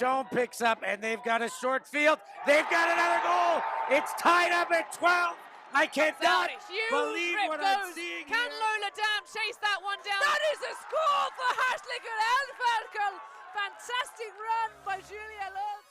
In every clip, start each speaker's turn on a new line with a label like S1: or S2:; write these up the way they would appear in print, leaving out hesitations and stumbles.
S1: Stone picks up, and they've got a short field. They've got another goal. It's tied up at 12. I cannot believe what I'm seeing here.
S2: Can Lola Dam chase that one down? That is a score for Hartliger Elferkel. Fantastic run by Julia Lutz.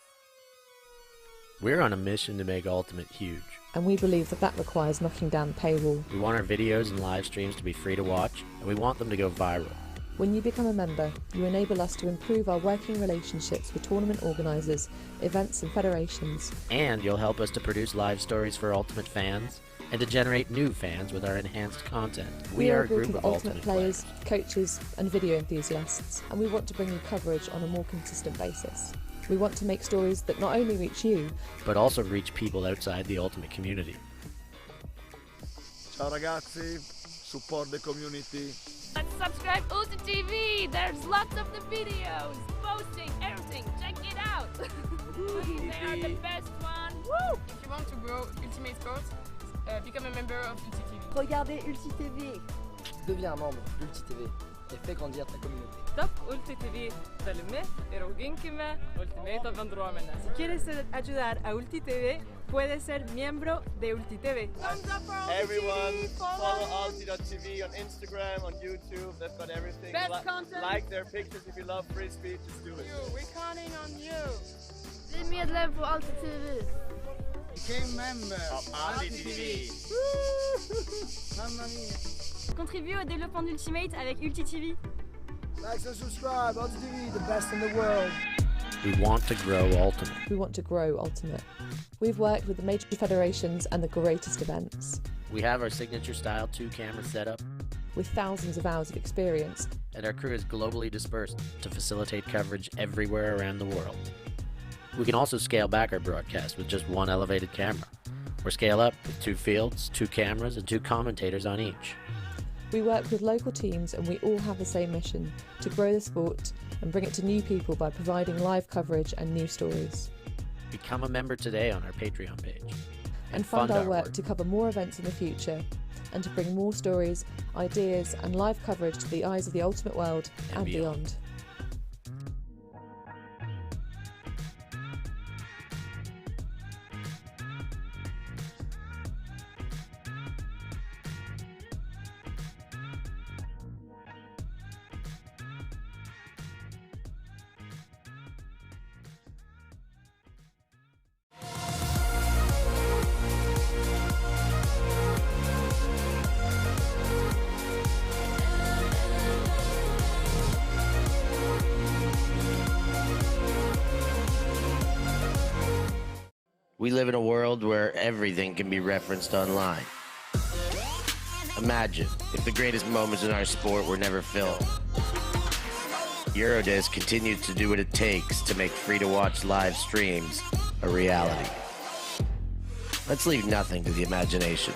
S3: We're on a mission to make Ultimate huge.
S4: And we believe that requires knocking down the paywall.
S3: We want our videos and live streams to be free to watch, and we want them to go viral.
S4: When you become a member, you enable us to improve our working relationships with tournament organisers, events and federations.
S3: And you'll help us to produce live stories for Ultimate fans, and to generate new fans with our enhanced content.
S4: We are a group of Ultimate players, coaches and video enthusiasts, and we want to bring you coverage on a more consistent basis. We want to make stories that not only reach you,
S3: but also reach people outside the Ultimate community.
S5: Ciao ragazzi, support the community.
S6: And subscribe UltiTV, there's lots of the videos, posting, everything, check it out. They are the best one. Woo!
S7: If you want to grow Ultimate Sports, become a member of UltiTV.
S8: Regardez UltiTV. Deviens un membre d'UltiTV et fais grandir ta communauté.
S7: Top UltiTV, dale-me y roguinquime Ultimate Vendromena. Si quieres ayudar a UltiTV, puedes ser miembro de UltiTV.
S5: Everyone, follow ULTI.TV on Instagram, on YouTube. They've got everything.
S2: Best content.
S5: Like their pictures if you love Frisbee. Just do it.
S7: We're counting on you.
S6: Bli medlem på UltiTV.
S8: Became member
S5: of ULTI.TV.
S8: Mamma mia.
S6: Contribue au développement d'Ultimate avec UltiTV.
S8: Like and subscribe. UltiTV, the best in the world.
S3: We want to grow Ultimate.
S4: we want to grow Ultimate. We've worked with the major federations and the greatest events.
S3: We have our signature style 2-camera setup,
S4: With thousands of hours of experience,
S3: and our crew is globally dispersed to facilitate coverage everywhere around the world. We can also scale back our broadcast with just one elevated camera, or scale up with 2 fields, 2 cameras, and 2 commentators on each.
S4: we work with local teams and we all have the same mission, to grow the sport and bring it to new people by providing live coverage and new stories.
S3: Become a member today on our Patreon page.
S4: And fund our work to cover more events in the future, and to bring more stories, ideas and live coverage to the eyes of the Ultimate world and beyond.
S3: We live in a world where everything can be referenced online. Imagine if the greatest moments in our sport were never filmed. Eurodisc continues to do what it takes to make free-to-watch live streams a reality. Let's leave nothing to the imagination.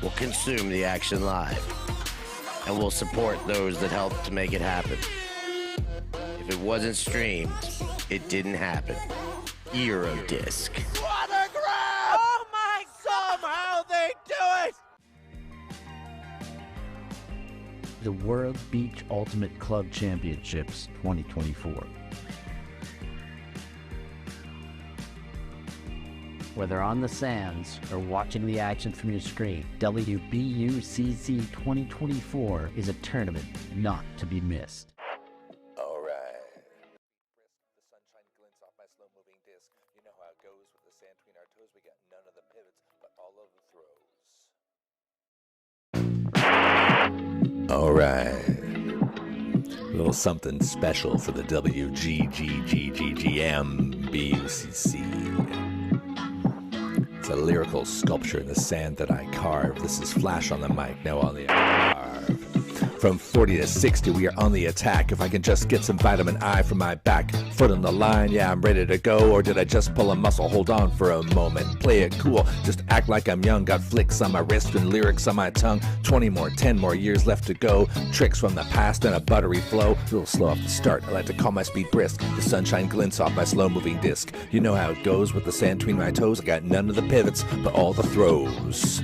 S3: We'll consume the action live, and we'll support those that help to make it happen. If it wasn't streamed, it didn't happen. Eurodisc.
S1: What a grab! Oh my God! Somehow they do it!
S9: The World Beach Ultimate Club Championships 2024. Whether on the sands or watching the action from your screen, WGGMBUCC 2024 is a tournament not to be missed.
S10: All right. The sunshine glints off my slow-moving disc. You know how it goes with the sand between our toes. We got none of the pivots, but all of the throws. All right. A little something special for the WGGGMBUCC. It's a lyrical sculpture in the sand that I carve. This is Flash on the mic, now on the carve. From 40 to 60, we are on the attack. If I can just get some vitamin I from my back. Foot on the line, yeah, I'm ready to go. Or did I just pull a muscle? Hold on for a moment. Play it cool, just act like I'm young. Got flicks on my wrist and lyrics on my tongue. 20 more, 10 more years left to go. Tricks from the past and a buttery flow. A little slow off the start, I like to call my speed brisk. The sunshine glints off my slow-moving disc. You know how it goes with the sand between my toes. I got none of the pivots, but all the throws.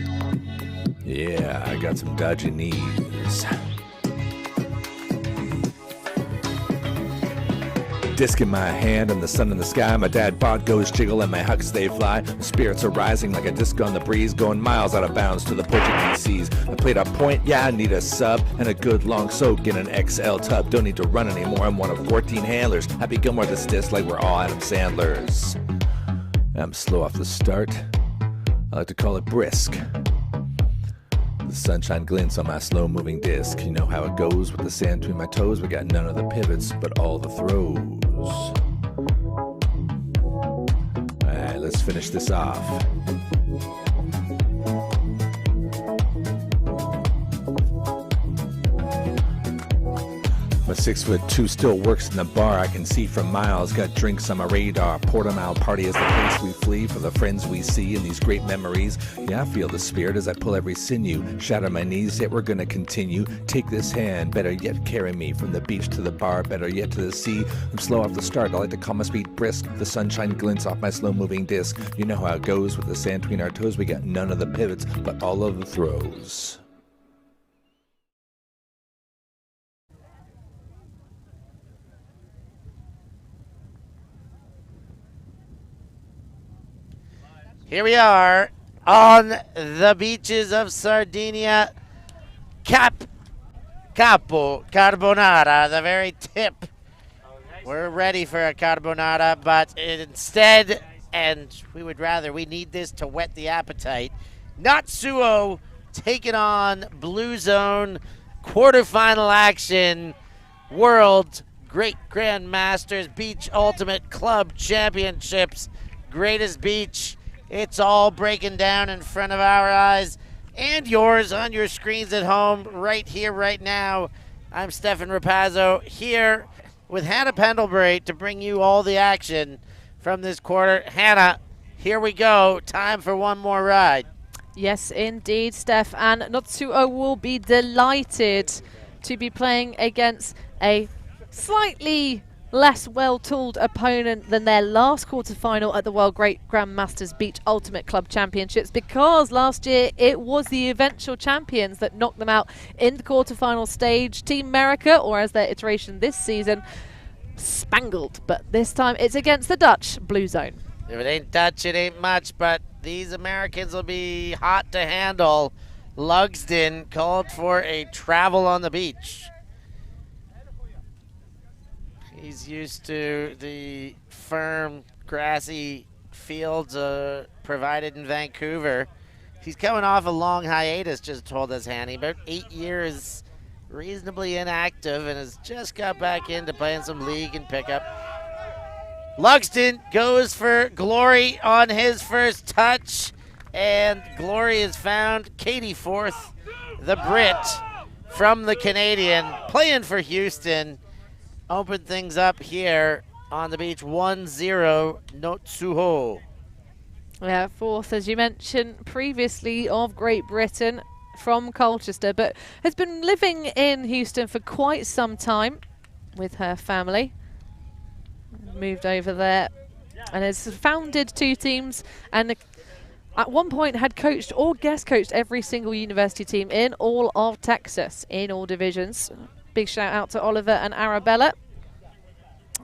S10: Yeah, I got some dodgy knees. disc in my hand and the sun in the sky. My dad bod goes jiggle and my hucks they fly. My spirits are rising like a disc on the breeze, going miles out of bounds to the Portuguese seas. I played a point, yeah, I need a sub and a good long soak in an XL tub. Don't need to run anymore, I'm one of 14 handlers. Happy Gilmore this disc like we're all Adam Sandlers. I'm slow off the start. I like to call it brisk. The sunshine glints on my slow-moving disc. You know how it goes with the sand between my toes. We got none of the pivots, but all the throws. Alright, let's finish this off. My 6'2" still works in the bar. I can see from miles. Got drinks on my radar. Portimao party is the place we flee for the friends we see in these great memories. Yeah, I feel the spirit as I pull every sinew. Shatter my knees, yet we're gonna continue. Take this hand, better yet carry me from the beach to the bar, better yet to the sea. I'm slow off the start. I like to call my speed brisk. The sunshine glints off my slow-moving disc. You know how it goes with the sand between our toes. We got none of the pivots, but all of the throws.
S3: Here we are on the beaches of Sardinia, Capo Carbonara, the very tip. We're ready for a carbonara, but instead, and we need this to whet the appetite, Natsuo taking on Blue Zone, quarterfinal action, World Great Grandmasters Beach Ultimate Club Championships, greatest beach. It's all breaking down in front of our eyes and yours on your screens at home right here, right now. I'm Stefan Rapazzo here with Hannah Pendlebury to bring you all the action from this quarter. Hannah, here we go. Time for one more ride.
S2: Yes, indeed, Steph. And Natsuo will be delighted to be playing against a slightly less well-tooled opponent than their last quarterfinal at the World Great Grandmasters Beach Ultimate Club Championships, because last year it was the eventual champions that knocked them out in the quarterfinal stage. Team America, or as their iteration this season, Spangled. But this time it's against the Dutch Blue Zone.
S3: If it ain't Dutch, it ain't much, but these Americans will be hot to handle. Lugsden called for a travel on the beach. He's used to the firm, grassy fields provided in Vancouver. He's coming off a long hiatus, just told us Hanny. About 8 years reasonably inactive and has just got back into playing some league and pickup. Lugsden goes for Glory on his first touch, and Glory has found Katie Forth, the Brit from the Canadian, playing for Houston. Open things up here on the beach, 1-0 Natsuo.
S2: Yeah, Forth, as you mentioned previously, of Great Britain, from Colchester, but has been living in Houston for quite some time with her family. Moved over there and has founded 2 teams, and at one point had coached or guest coached every single university team in all of Texas in all divisions. Big shout out to Oliver and Arabella,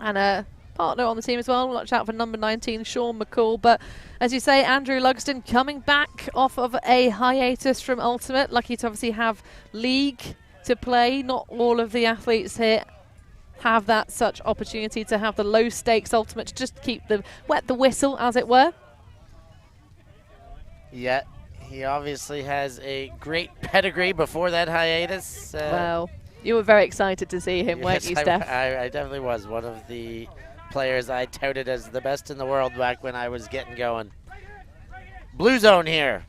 S2: and a partner on the team as well. Watch out for number 19, Sean McCall. But as you say, Andrew Lugsden coming back off of a hiatus from Ultimate. Lucky to obviously have league to play. Not all of the athletes here have that such opportunity to have the low stakes Ultimate to just keep the wet the whistle, as it were.
S3: Yeah, he obviously has a great pedigree before that hiatus.
S2: Well, you were very excited to see him, weren't you, Steph?
S3: I definitely was. One of the players I touted as the best in the world back when I was getting going. Blue Zone here.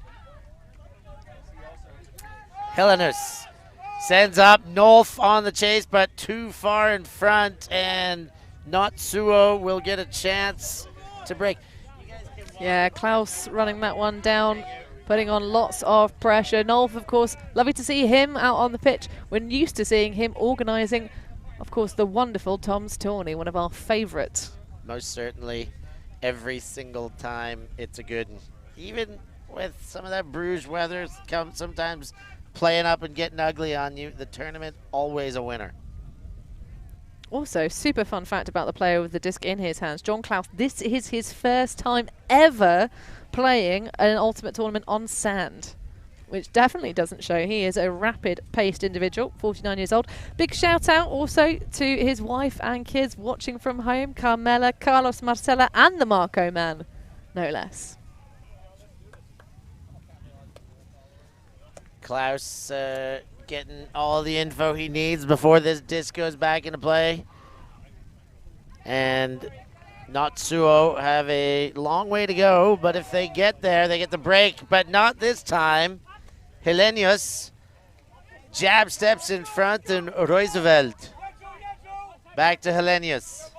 S3: Helenus sends up Nolf on the chase, but too far in front, and Natsuo will get a chance to break.
S2: Yeah, Klaus running that one down, putting on lots of pressure. Nolf, of course, lovely to see him out on the pitch. We're used to seeing him organising, of course, the wonderful Tom's Tourney, one of our favourites.
S3: Most certainly, every single time it's a good one. Even with some of that Bruges weather, sometimes playing up and getting ugly on you, the tournament, always a winner.
S2: Also, super fun fact about the player with the disc in his hands, John Klaus. This is his first time ever playing an Ultimate tournament on sand, which definitely doesn't show. He is a rapid-paced individual, 49 years old. Big shout-out also to his wife and kids watching from home, Carmela, Carlos, Marcela, and the Marco man, no less.
S3: Klaus getting all the info he needs before this disc goes back into play. And Natsuo have a long way to go, but if they get there, they get the break, but not this time. Helenius jab steps in front and Roosevelt. Back to Helenius.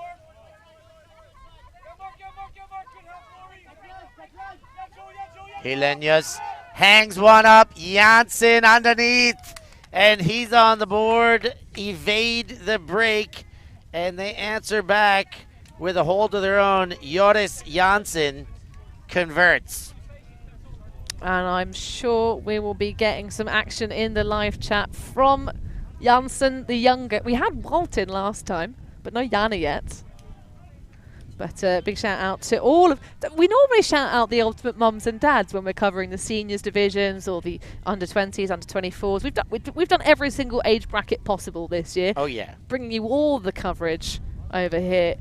S3: Helenius hangs one up, Janssen underneath, and he's on the board. Evade the break, and they answer back with a hold of their own. Joris Janssen converts.
S2: And I'm sure we will be getting some action in the live chat from Janssen the younger. We had Walton last time, but no Jana yet. But big shout out to all of... We normally shout out the Ultimate mums and dads when we're covering the seniors divisions or the under-20s, under-24s. We've done every single age bracket possible this year.
S3: Oh, yeah.
S2: Bringing you all the coverage over here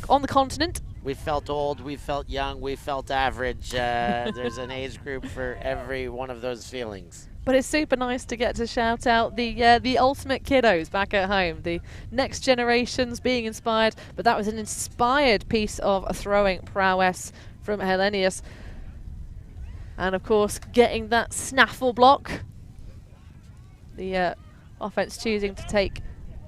S2: on the continent.
S3: We felt old, we felt young, we felt average. There's an age group for every one of those feelings.
S2: But it's super nice to get to shout out the ultimate kiddos back at home, the next generations being inspired. But that was an inspired piece of throwing prowess from Helenius. And of course, getting that snaffle block. The offense choosing to take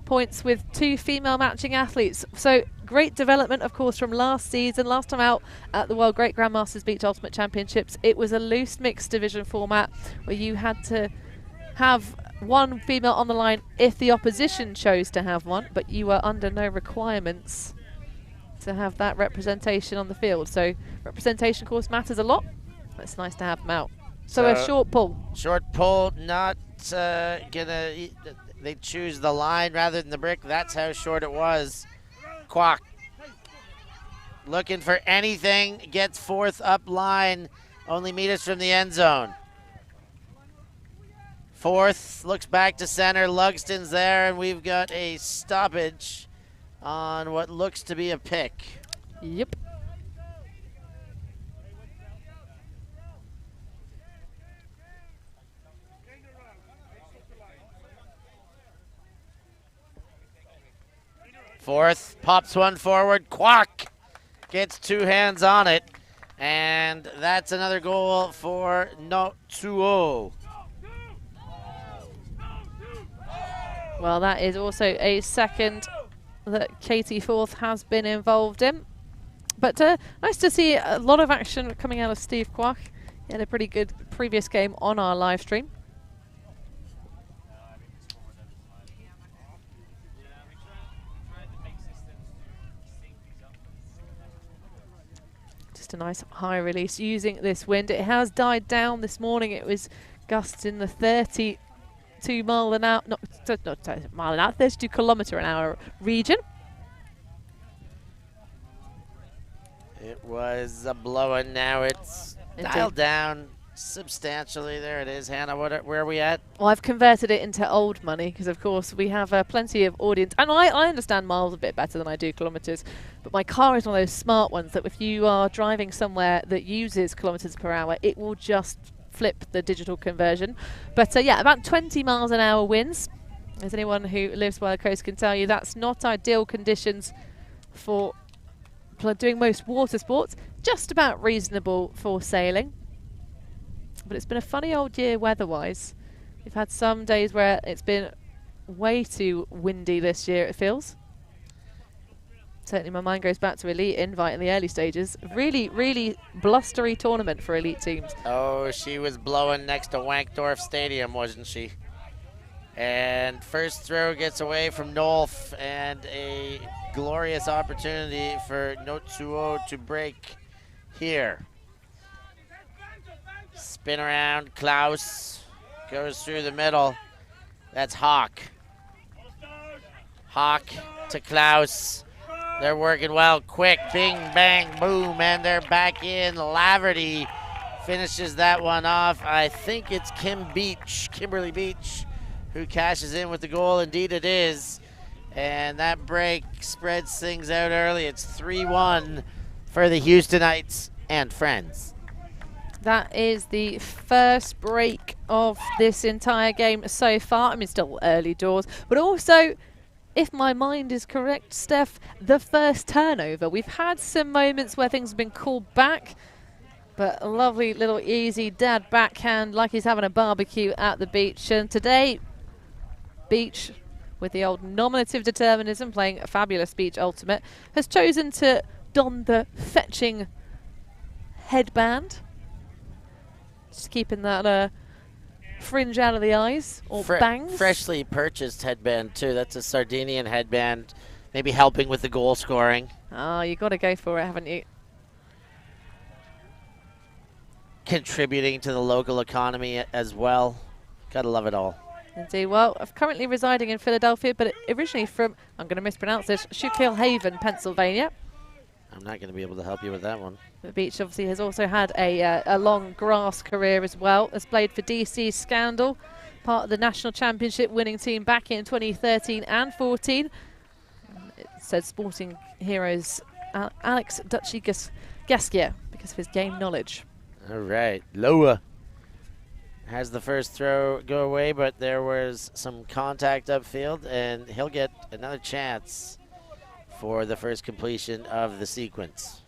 S2: points with 2 female matching athletes. So great development, of course, from last season. Last time out at the World Great Grandmasters Beach Ultimate Championships, it was a loose mixed division format where you had to have one female on the line if the opposition chose to have one, but you were under no requirements to have that representation on the field. So representation, of course, matters a lot. It's nice to have them out. So a short pull.
S3: Short pull, not gonna... They choose the line rather than the brick. That's how short it was. Kwok looking for anything, gets 4th up line, only meters from the end zone. 4th, looks back to center, Lugston's there, and we've got a stoppage on what looks to be a pick.
S2: Yep.
S3: Fourth, pops one forward, Kwok gets 2 hands on it, and that's another goal for Natsuo.
S2: Well, that is also a second that Katie Forth has been involved in. But nice to see a lot of action coming out of Steve Kwok. He had a pretty good previous game on our live stream. Just a nice high release using this wind. It has died down this morning. It was gusts in the 32 mile an hour, not mile an hour, 32 kilometre an hour region.
S3: It was a blowing. Now it's dialed down substantially. There it is. Hannah, where are we at?
S2: Well, I've converted it into old money because, of course, we have plenty of audience. And I understand miles a bit better than I do kilometres. But my car is one of those smart ones that if you are driving somewhere that uses kilometres per hour, it will just flip the digital conversion. But yeah, about 20 miles an hour winds. As anyone who lives by the coast can tell you, that's not ideal conditions for doing most water sports. Just about reasonable for sailing. But it's been a funny old year weather-wise. We've had some days where it's been way too windy this year, it feels. Certainly my mind goes back to Elite Invite in the early stages. Really, really blustery tournament for Elite teams.
S3: Oh, she was blowing next to Wankdorf Stadium, wasn't she? And first throw gets away from Nolf, and a glorious opportunity for Natsuo to break here. Spin around, Klaus goes through the middle. That's Hawk. Hawk to Klaus. They're working well. Quick, bing, bang, boom, and they're back in. Laverty finishes that one off. I think it's Kimberly Beach, who cashes in with the goal. Indeed it is. And that break spreads things out early. It's 3-1 for the Houstonites and friends.
S2: That is the first break of this entire game so far. I mean, still early doors, but also, if my mind is correct, Steph, the first turnover. We've had some moments where things have been called back, but a lovely little easy dad backhand like he's having a barbecue at the beach. And today, Beach, with the old nominative determinism, playing a fabulous Beach Ultimate, has chosen to don the fetching headband. Just keeping that fringe out of the eyes, or bangs.
S3: Freshly purchased headband too. That's a Sardinian headband, maybe helping with the goal scoring.
S2: Oh, you got to go for it, haven't you?
S3: Contributing to the local economy as well. Gotta love it all.
S2: Indeed. Well, I'm currently residing in Philadelphia, but originally from, I'm going to mispronounce this, Schuylkill Haven, Pennsylvania.
S3: I'm not going to be able to help you with that one.
S2: The Beach obviously has also had a long grass career as well. Has played for DC Scandal, part of the national championship winning team back in 2013 and 14. It said Sporting Heroes Alex Dutchy Gaskia because of his game knowledge.
S3: All right, Loa has the first throw go away, but there was some contact upfield, and he'll get another chance for the first completion of the sequence.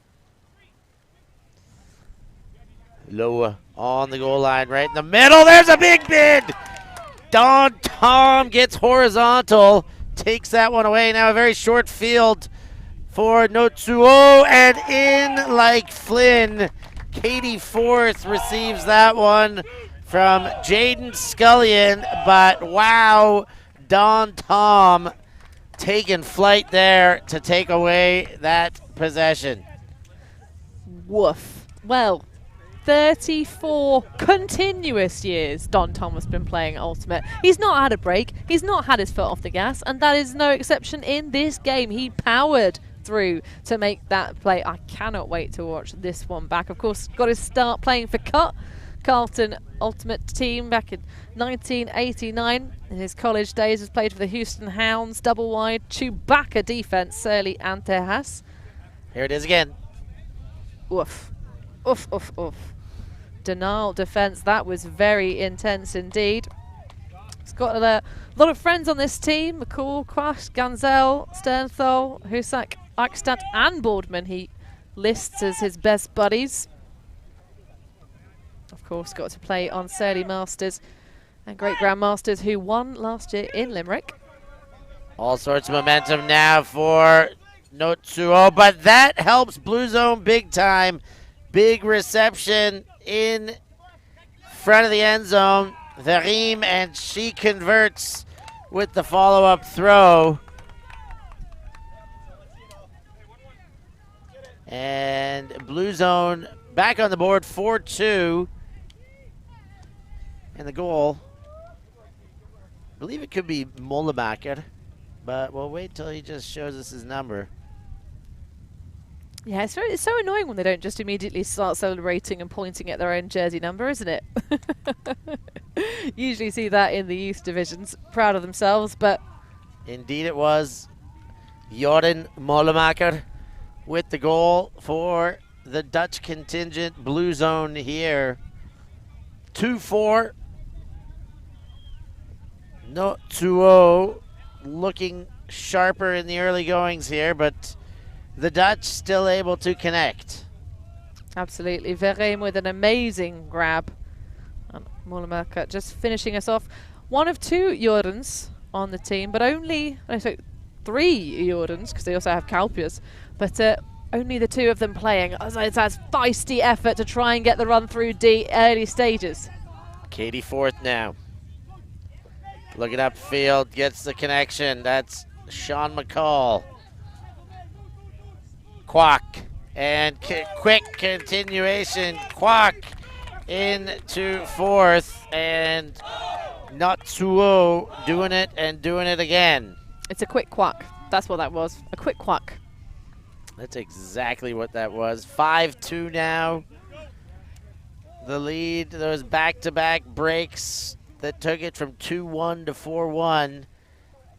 S3: Loa on the goal line, right in the middle. There's a big bid. Don Tom gets horizontal, takes that one away. Now a very short field for Notsuo, and in like Flynn, Katie Forth receives that one from Jaden Scullion, but wow, Don Tom taking flight there to take away that possession.
S2: Woof. Well, 34 continuous years Don Tom has been playing Ultimate. He's not had a break. He's not had his foot off the gas, and that is no exception in this game. He powered through to make that play. I cannot wait to watch this one back. Of course, got his start playing for Carlton Ultimate Team back in 1989. In his college days, has played for the Houston Hounds, double wide, Chewbacca defense, Surly and Tejas.
S3: Here it is again.
S2: Oof. Oof, oof, oof. Denial defense, that was very intense indeed. He's got a lot of friends on this team. McCall, Quash, Ganzel, Sternthal, Husak, Eichstadt and Boardman he lists as his best buddies. Of course, got to play on Surly Masters and Great Grandmasters, who won last year in Limerick.
S3: All sorts of momentum now for Notsuo, but that helps Blue Zone big time. Big reception in front of the end zone. Verim, and she converts with the follow-up throw. And Blue Zone back on the board, 4-2. And the goal, I believe it could be Mollemacher, but we'll wait till he just shows us his number.
S2: Yeah, it's so annoying when they don't just immediately start celebrating and pointing at their own jersey number, isn't it? Usually see that in the youth divisions, proud of themselves, but...
S3: Indeed it was Joran Mollemacher with the goal for the Dutch contingent. Blue Zone here. 2-4. Notsuo looking sharper in the early goings here, but the Dutch still able to connect.
S2: Absolutely. Verim with an amazing grab. Mollemacher just finishing us off. One of two Jordans on the team, but only, three Jordans, because they also have Kalpias, but only the two of them playing. It's that feisty effort to try and get the run through D early stages.
S3: Katie Forth now. Looking upfield, gets the connection. That's Sean McCall. Kwak, and quick continuation. Kwak into fourth, and Notsuo doing it and doing it again.
S2: It's a quick quack. That's what that was. A quick quack.
S3: That's exactly what that was. 5-2 now. The lead, those back-to-back breaks that took it from 2-1 to 4-1,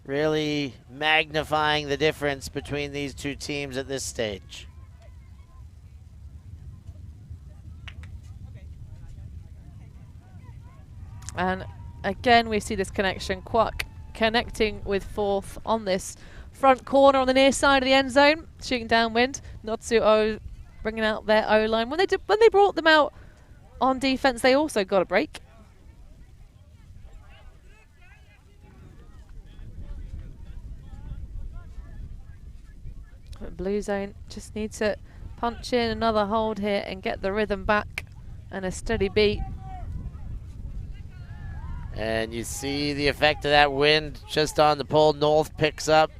S3: really magnifying the difference between these two teams at this stage.
S2: And again, we see this connection. Quack connecting with fourth on this front corner on the near side of the end zone, shooting downwind. Natsuo bringing out their O-line. When they brought them out on defense, they also got a break. But Blue Zone just need to punch in another hold here and get the rhythm back and a steady beat.
S3: And you see the effect of that wind just on the pole. North picks up,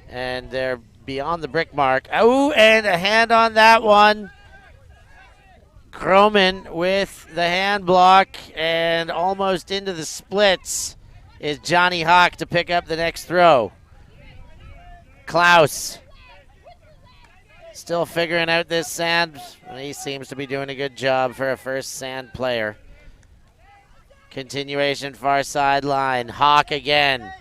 S3: and they're beyond the brick mark. Oh, and a hand on that one. Croman with the hand block, and almost into the splits is Johnny Hawk to pick up the next throw. Klaus still figuring out this sand. He seems to be doing a good job for a first sand player. Continuation far sideline. Hawk again.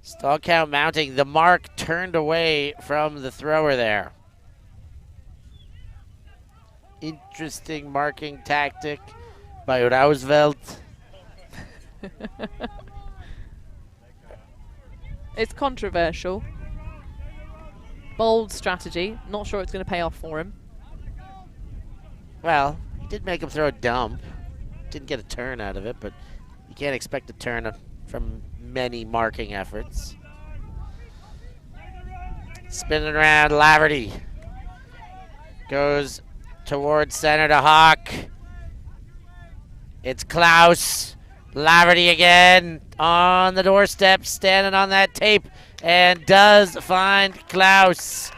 S3: Stall count mounting. The mark turned away from the thrower there. Interesting marking tactic by Roosevelt.
S2: It's controversial. Bold strategy. Not sure it's going to pay off for him.
S3: Well, he did make him throw a dump. Didn't get a turn out of it, but you can't expect a turn from many marking efforts. Spinning around, Laverty goes towards center to Hawk. It's Klaus. Laverty again on the doorstep, standing on that tape, and does find Klaus.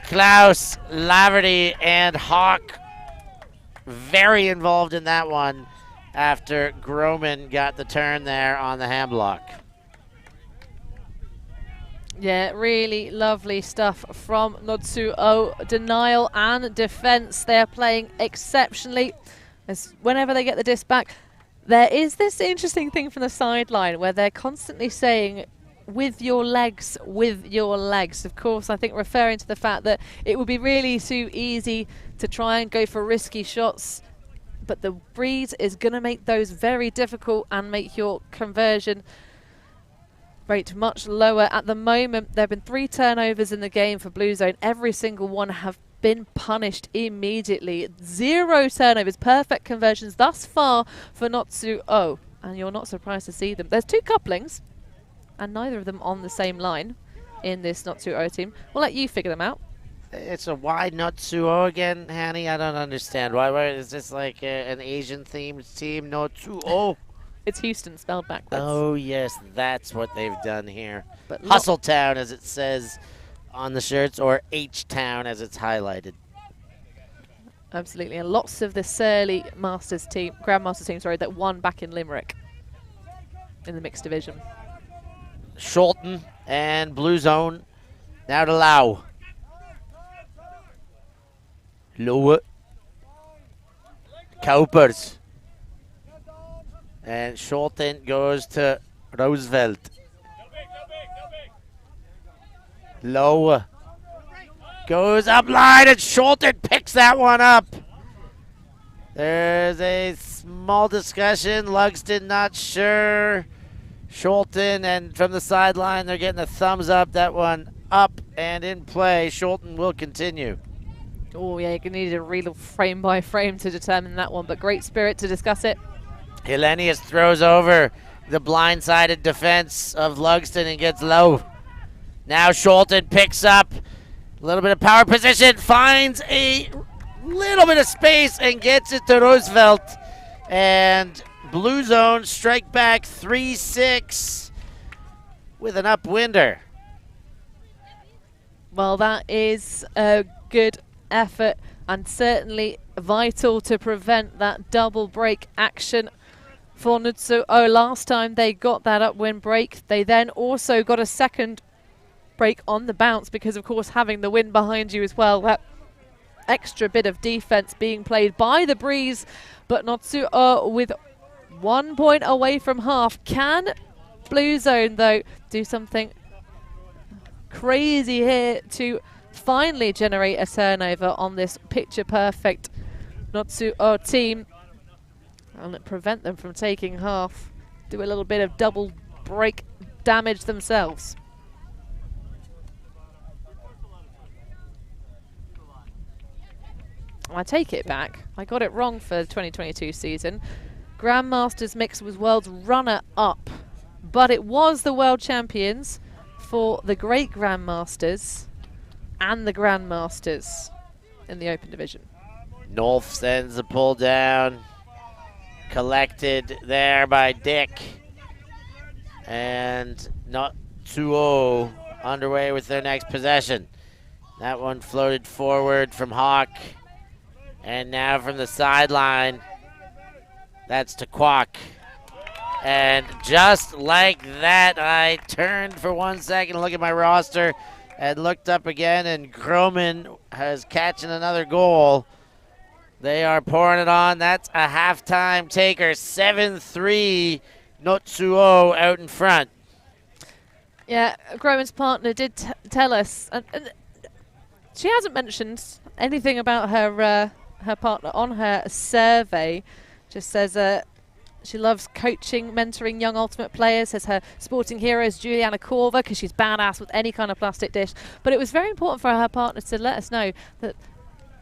S3: Klaus, Laverty, and Hawk very involved in that one after Groman got the turn there on the hand block.
S2: Yeah, really lovely stuff from Natsuo. Denial and defense, they're playing exceptionally. As whenever they get the disc back, there is this interesting thing from the sideline where they're constantly saying, with your legs, with your legs. Of course, I think referring to the fact that it would be really too easy to try and go for risky shots, but the breeze is going to make those very difficult and make your conversion rate much lower. At the moment, there have been 3 turnovers in the game for Blue Zone. Every single one have been punished immediately. 0 turnovers, perfect conversions thus far for Natsuo. And you're not surprised to see them. There's 2 couplings, and neither of them on the same line in this Natsuo team. We'll let you figure them out.
S3: It's a why Natsuo again, Hanny? I don't understand. Why is this like an Asian-themed team? Natsuo.
S2: It's Houston spelled backwards.
S3: Oh, yes, that's what they've done here.
S2: But
S3: Hustletown, as it says on the shirts, or H-Town, as it's highlighted.
S2: Absolutely, and lots of the Surly Masters team, Grandmasters team, sorry, that won back in Limerick in the mixed division.
S3: Scholten and Blue Zone now to Lau. Lowe. Kaupers. And Scholten goes to Roosevelt. Lowe goes up line, and Scholten picks that one up. There's a small discussion. Lugston not sure. Scholten, and from the sideline, they're getting a thumbs up. That one up and in play. Scholten will continue.
S2: Oh, yeah, you need a real frame by frame to determine that one, but great spirit to discuss it.
S3: Hellenius throws over the blindsided defense of Lugston and gets low. Now Scholten picks up a little bit of power position, finds a little bit of space and gets it to Roosevelt. And Blue Zone strike back 3-6 with an upwinder.
S2: Well, that is a good effort and certainly vital to prevent that double break action for Nutsu. Oh, last time they got that upwind break. They then also got a second break on the bounce because, of course, having the wind behind you as well, that extra bit of defense being played by the breeze. But Nutsu with 1 point away from half. Can Blue Zone, though, do something crazy here to finally generate a turnover on this picture-perfect Nutsu team and prevent them from taking half? Do a little bit of double break damage themselves. I take it back. I got it wrong for the 2022 season. Grandmasters mix was world's runner-up, but it was the world champions for the Great Grandmasters and the Grandmasters in the open division.
S3: Nolf sends a pull down. Collected there by Dick. And not 2-0 underway with their next possession. That one floated forward from Hawk. And now from the sideline, that's to Kwok. And just like that, I turned for 1 second to look at my roster and looked up again, and Groman has catching another goal. They are pouring it on. That's a halftime taker. 7-3, Notsuo out in front.
S2: Yeah, Groman's partner did tell us, and she hasn't mentioned anything about her her partner on her survey. Just says she loves coaching, mentoring young Ultimate players, says her sporting hero is Juliana Korva because she's badass with any kind of plastic dish. But it was very important for her partner to let us know that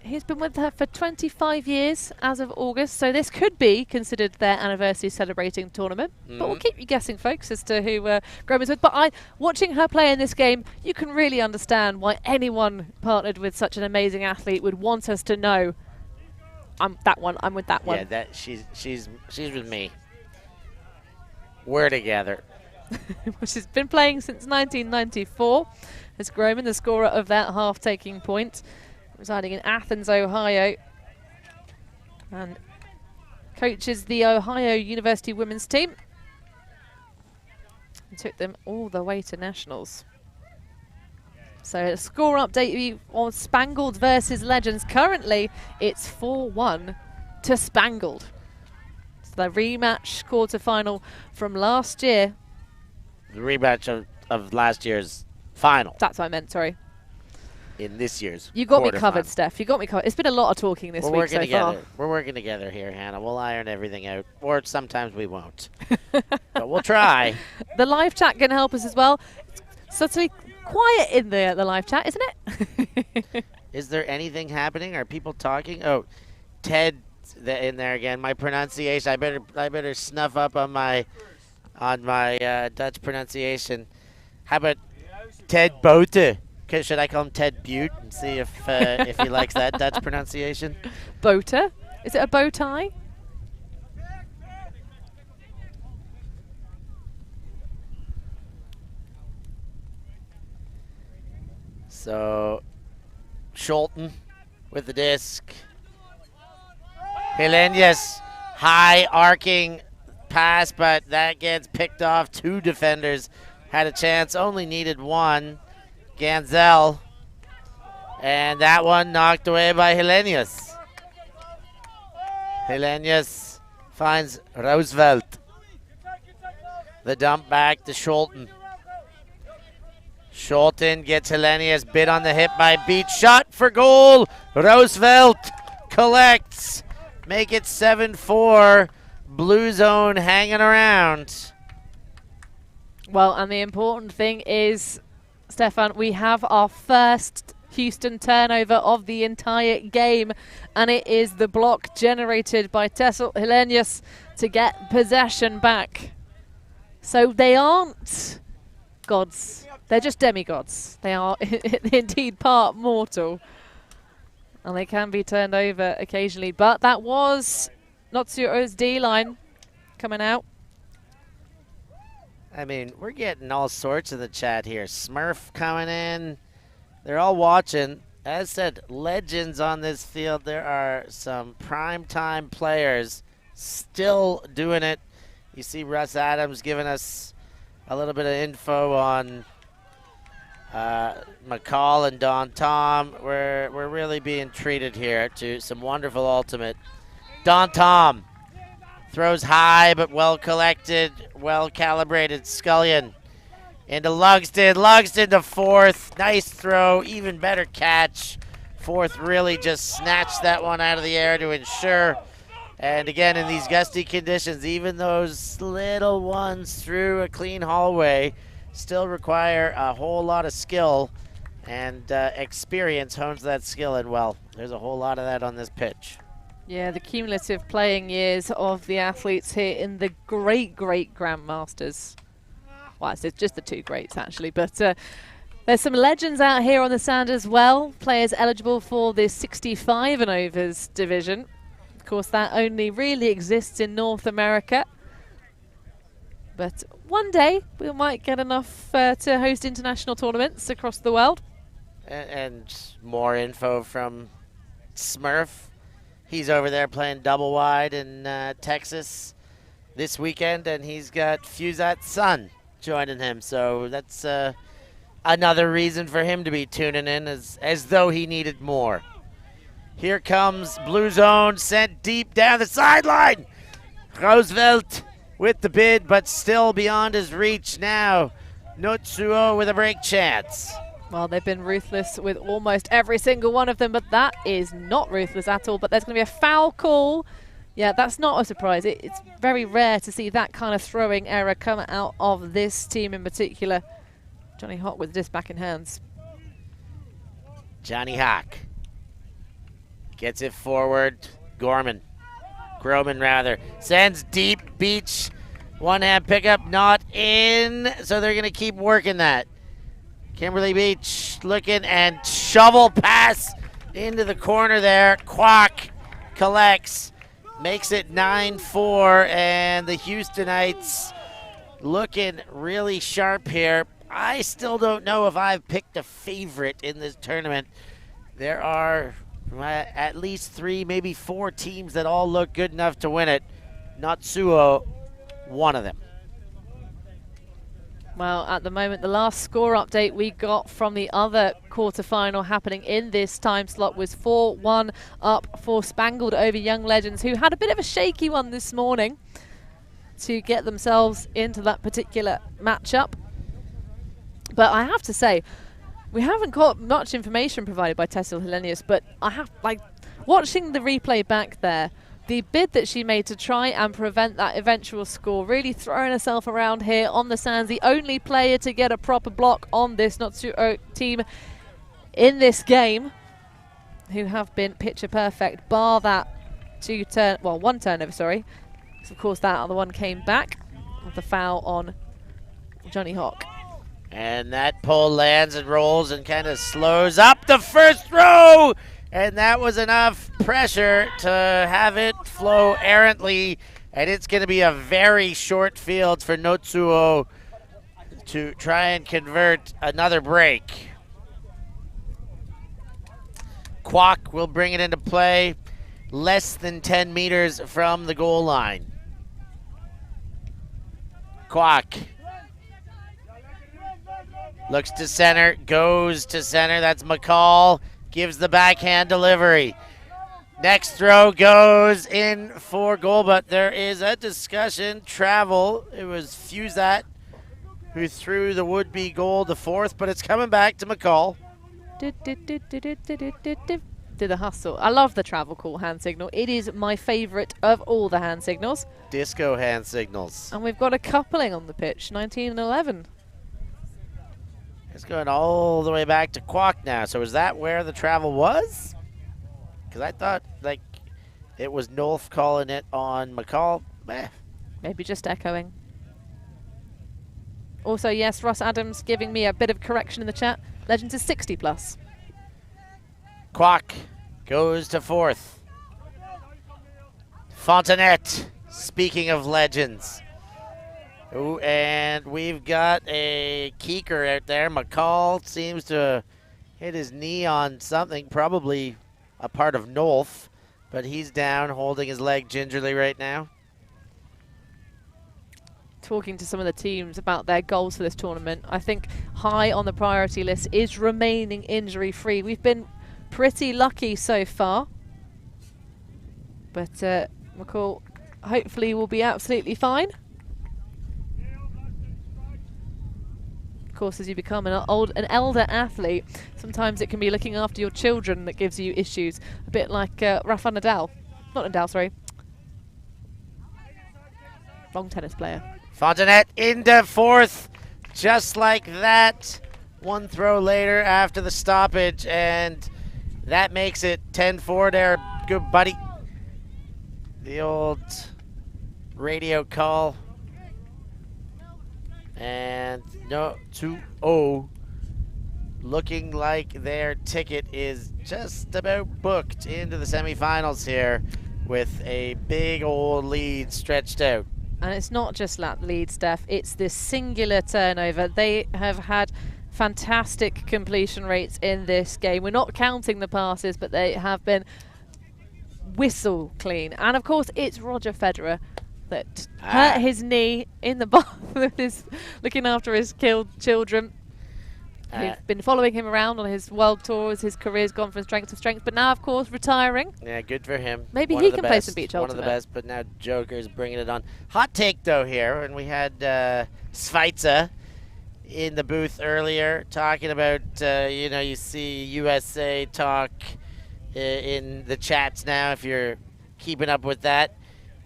S2: he's been with her for 25 years as of August, so this could be considered their anniversary celebrating tournament. But we'll keep you guessing, folks, as to who Groman's with. But watching her play in this game, you can really understand why anyone partnered with such an amazing athlete would want us to know, I'm that one, I'm with that one.
S3: Yeah, she's with me. We're together.
S2: She's been playing since 1994. As Groman, the scorer of that half-taking point, residing in Athens, Ohio, and coaches the Ohio University women's team. And took them all the way to nationals. So a score update on Spangled versus Legends. Currently, it's 4-1 to Spangled. It's the rematch quarterfinal from last year.
S3: The rematch of last year's final.
S2: That's what I meant, sorry.
S3: In this year's
S2: You got me
S3: quarterfinal.
S2: covered, Steph. You got me covered. It's been a lot of talking this week so far.
S3: We're working together here, Hannah. We'll iron everything out. Or sometimes we won't. But we'll try.
S2: The live chat can help us as well. It's subtly quiet in the live chat, isn't it?
S3: Is there anything happening? Are people talking? Oh, Ted in there again. My pronunciation. I better snuff up on my Dutch pronunciation. How about Ted Bote? Should I call him Ted Butte and see if he likes that Dutch pronunciation?
S2: Bote? Is it a bow tie?
S3: So, Scholten with the disc. Helenius, high arcing pass, but that gets picked off. Two defenders had a chance, only needed one. Ganzel, and that one knocked away by Helenius. Helenius finds Roosevelt. The dump back to Scholten. Scholten gets Helenius, bit on the hip by Beach. Shot for goal. Roosevelt collects. Make it 7-4. Blue Zone hanging around.
S2: Well, and the important thing is, Stefan, we have our first Houston turnover of the entire game, and it is the block generated by Tessel Helenius to get possession back. So they aren't gods. They're just demigods. They are indeed part mortal. And they can be turned over occasionally. But that was Notsuo's D-line coming out.
S3: I mean, we're getting all sorts of the chat here. Smurf coming in. They're all watching. As said, legends on this field. There are some primetime players still doing it You see Russ Adams giving us a little bit of info on McCall and Don Tom. We're really being treated here to some wonderful ultimate. Don Tom throws high but well collected, well calibrated. Scullion into Lugston. Lugston to fourth. Nice throw, even better catch. Fourth really just snatched that one out of the air to ensure. And again, in these gusty conditions, even those little ones through a clean hallway still require a whole lot of skill, and experience hones that skill in. Well, there's a whole lot of that on this pitch.
S2: Yeah, the cumulative playing years of the athletes here in the great Grandmasters. Well, it's just the two greats, actually. But there's some legends out here on the sand as well. Players eligible for the 65 and overs division. Of course, that only really exists in North America. But one day, we might get enough to host international tournaments across the world.
S3: And more info from Smurf. He's over there playing double wide in Texas this weekend, and he's got Fusat's son joining him. So that's another reason for him to be tuning in, as though he needed more. Here comes Blue Zone, sent deep down the sideline. Roosevelt with the bid, but still beyond his reach now. Notsuo with a break chance.
S2: Well, they've been ruthless with almost every single one of them, but that is not ruthless at all. But there's going to be a foul call. Yeah, that's not a surprise. It's very rare to see that kind of throwing error come out of this team in particular. Johnny Hawk with this back in hands.
S3: Johnny Hawk gets it forward. Groman rather. Sends deep beach. One hand pickup not in. So they're going to keep working that. Kimberly Beach looking and shovel pass into the corner there. Kwok collects. Makes it 9-4. And the Houstonites looking really sharp here. I still don't know if I've picked a favorite in this tournament. There are at least 3, maybe 4 teams that all look good enough to win it. Natsuo, one of them.
S2: Well, at the moment, the last score update we got from the other quarterfinal happening in this time slot was 4-1 up for Spangled over Young Legends, who had a bit of a shaky one this morning to get themselves into that particular matchup. But I have to say, we haven't got much information provided by Tessil Hellenius, but I have, like, watching the replay back there, the bid that she made to try and prevent that eventual score, really throwing herself around here on the sands, the only player to get a proper block on this Natsuo team in this game, who have been picture perfect, bar that one turnover, sorry. So of course that other one came back with the foul on Johnny Hawk.
S3: And that pole lands and rolls and kind of slows up the first throw. And that was enough pressure to have it flow errantly. And it's going to be a very short field for Notsuo to try and convert another break. Kwok will bring it into play less than 10 meters from the goal line. Kwok looks to center, goes to center. That's McCall. Gives the backhand delivery. Next throw goes in for goal, but there is a discussion. Travel. It was Fusat who threw the would-be goal to fourth, but it's coming back to McCall.
S2: To the hustle. I love the travel call hand signal. It is my favorite of all the hand signals.
S3: Disco hand signals.
S2: And we've got a coupling on the pitch, 19 and 11.
S3: It's going all the way back to Kwok now. So is that where the travel was? Because I thought, like, it was Nolf calling it on McCall.
S2: Maybe just echoing. Also, yes, Ross Adams giving me a bit of correction in the chat. Legends is 60 plus.
S3: Kwok goes to fourth. Fontanet, speaking of legends. Ooh, and we've got a keeker out there. McCall seems to hit his knee on something, probably a part of Nolf, but he's down, holding his leg gingerly right now.
S2: talking to some of the teams about their goals for this tournament. I think high on the priority list is remaining injury-free. We've been pretty lucky so far, but McCall hopefully will be absolutely fine. Of course, as you become an elder athlete, sometimes it can be looking after your children that gives you issues. A bit like Rafa Nadal. Not Nadal, sorry. Wrong tennis player.
S3: Fontanet into fourth, just like that. One throw later after the stoppage, and that makes it 10-4 there. Good buddy. The old radio call. And no, 2-0. Looking like their ticket is just about booked into the semifinals here with a big old lead stretched out.
S2: And it's not just that lead, Steph, it's this singular turnover. They have had fantastic completion rates in this game. We're not counting the passes, but they have been whistle clean. And of course, it's Roger Federer that hurt his knee in the bath with his looking after his children. We've been following him around on his world tours. His career's gone from strength to strength, but now, of course, retiring.
S3: Yeah, good for him.
S2: Maybe he can play some beach ultimate.
S3: One of the best, but now Joker's bringing it on. Hot take, though, here. And we had Schweizer in the booth earlier talking about, you know, you see USA talk in the chats now if you're keeping up with that.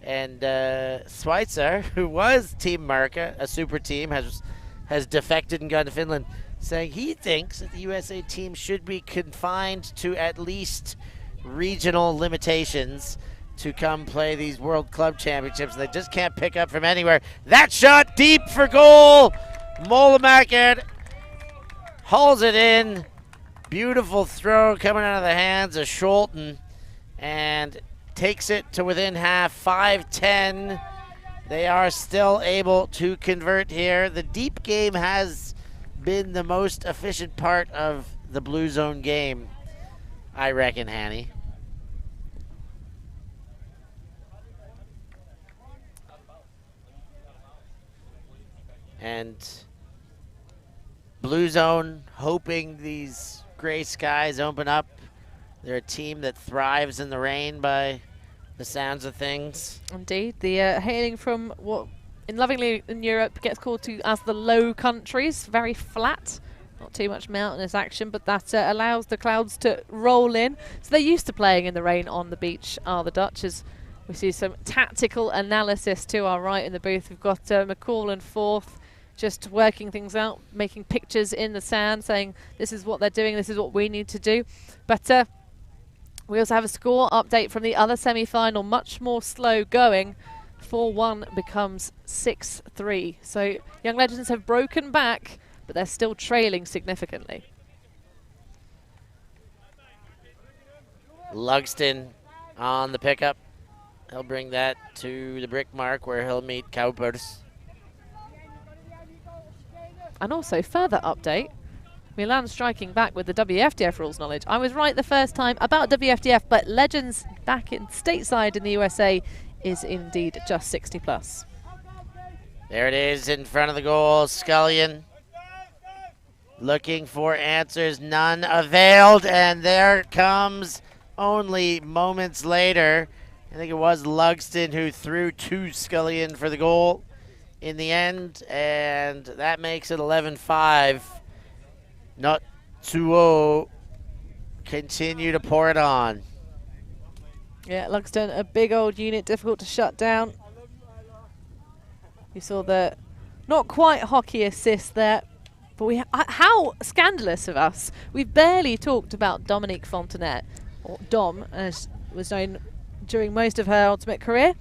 S3: And Schweizer, who was Team Marca, a super team, has defected and gone to Finland, saying he thinks that the USA team should be confined to at least regional limitations to come play these World Club Championships. They just can't pick up from anywhere. That shot deep for goal. Mollemacher hauls it in. Beautiful throw coming out of the hands of Scholten and takes it to within half, 5-10. They are still able to convert here. The deep game has been the most efficient part of the Blue Zone game, I reckon, Hanny. And Blue Zone hoping these gray skies open up. They're a team that thrives in the rain by the sounds of things.
S2: Indeed. The hailing from what in lovingly in Europe gets called to as the low countries, very flat, not too much mountainous action, but that allows the clouds to roll in. So they're used to playing in the rain on the beach, are the Dutch, as we see some tactical analysis to our right in the booth. We've got McCall in fourth, just working things out, making pictures in the sand, saying this is what they're doing, this is what we need to do. But we also have a score update from the other semi-final, much more slow going. 4-1 becomes 6-3. So Young Legends have broken back, but they're still trailing significantly.
S3: Lugston on the pickup. He'll bring that to the brick mark where he'll meet Kaupers.
S2: And also, further update, Milan striking back with the WFDF rules knowledge. I was right the first time about WFDF, but Legends back in stateside in the USA is indeed just 60 plus.
S3: There it is in front of the goal. Scullion looking for answers, none availed, and there comes only moments later. I think it was Lugston who threw to Scullion for the goal in the end, and that makes it 11-5. Not 2-0. Continue to pour it on.
S2: Yeah, Lugston, a big old unit, difficult to shut down. You saw the not quite hockey assist there, but how scandalous of us. We've barely talked about Dominique Fontanet, or Dom, as was known during most of her ultimate career.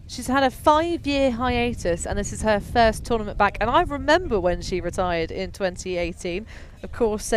S2: She's had a 5-year hiatus, and this is her first tournament back. And I remember when she retired in 2018. Of course,